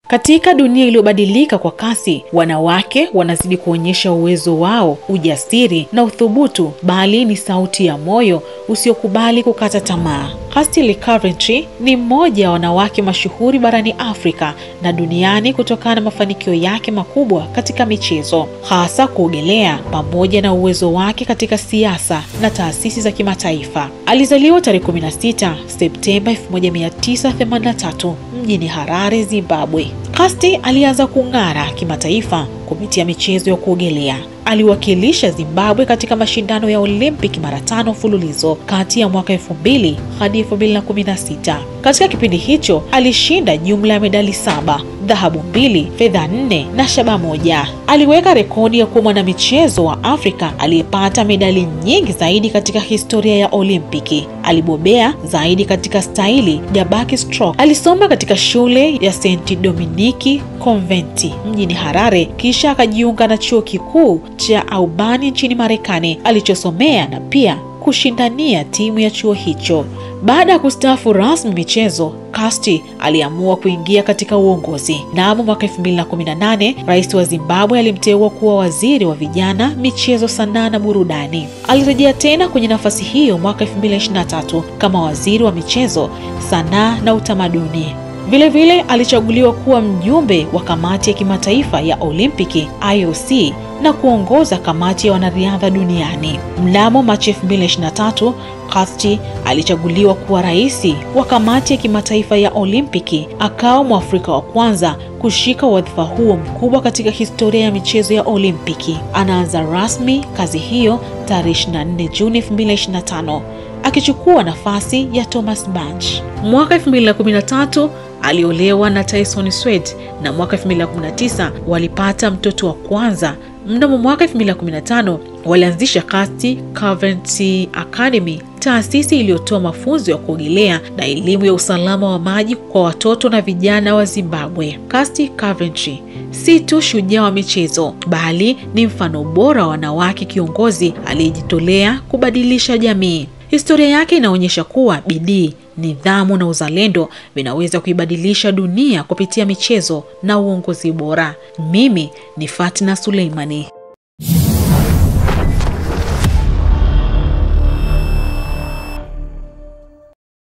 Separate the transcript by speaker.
Speaker 1: Katika dunia iliyobadilika kwa kasi, wanawake wanazidi kuonyesha uwezo wao, ujasiri na uthubutu, bali ni sauti ya moyo usiokubali kukata tamaa. Kirsty Lee Coventry ni mmoja wa wanawake mashuhuri barani Afrika na duniani kutokana na mafanikio yake makubwa katika michezo, hasa kuogelea, pamoja na uwezo wake katika siasa na taasisi za kimataifa. Alizaliwa tarehe 16 Septemba 1983 mjini Harare, Zimbabwe. Kirsty alianza kung'ara kimataifa kupitia michezo ya kuogelea. Aliwakilisha Zimbabwe katika mashindano ya Olimpiki mara 5 mfululizo kati ya mwaka 2000 hadi 2016. Katika kipindi hicho alishinda jumla ya medali 7, dhahabu 2, fedha 4 na shaba 1. Aliweka rekodi ya kuwa mwanamichezo wa Afrika aliyepata medali nyingi zaidi katika historia ya Olimpiki. Alibobea zaidi katika staili ya backstroke. Alisoma katika shule ya St. Dominiki Convent mjini Harare, kisha akajiunga na chuo kikuu cha Albany nchini Marekani alichosomea na pia kushindania timu ya chuo hicho. Baada ya kustaafu rasmi michezo, Kirsty aliamua kuingia katika uongozi. Mnamo mwaka 2018, Rais wa Zimbabwe alimteua kuwa waziri wa vijana, michezo, sanaa na burudani. Alirejea tena kwenye nafasi hiyo mwaka 2023 kama waziri wa michezo, sanaa na utamaduni. Vile alichaguliwa kuwa mjumbe wa kamati ya kimataifa ya Olimpiki IOC na kuongoza kamati ya wanariadha duniani. Mnamo Machi 2023, Kirsty alichaguliwa kuwa rais wa kamati ya kimataifa ya Olimpiki. Akawa Mwafrika wa kwanza kushika wadhifa huo mkubwa katika historia ya michezo ya Olimpiki. Anaanza rasmi kazi hiyo tarehe 24 Juni 2025, akichukua nafasi ya Thomas Bach. Mwaka 2013 aliolewa na Tyson Sweat na mwaka 2019 walipata mtoto wa kwanza. Mnamo mwaka 2015 walianzisha Kirsty Coventry Academy, taasisi iliyotoa mafunzo ya kuogelea na elimu ya usalama wa maji kwa watoto na vijana wa Zimbabwe. Kirsty Coventry si tu shujaa wa michezo, bali ni mfano bora wa wanawake kiongozi aliyejitolea kubadilisha jamii. Historia yake inaonyesha kuwa bidii, nidhamu na uzalendo vinaweza kuibadilisha dunia kupitia michezo na uongozi bora. Mimi ni Fatna Suleimani.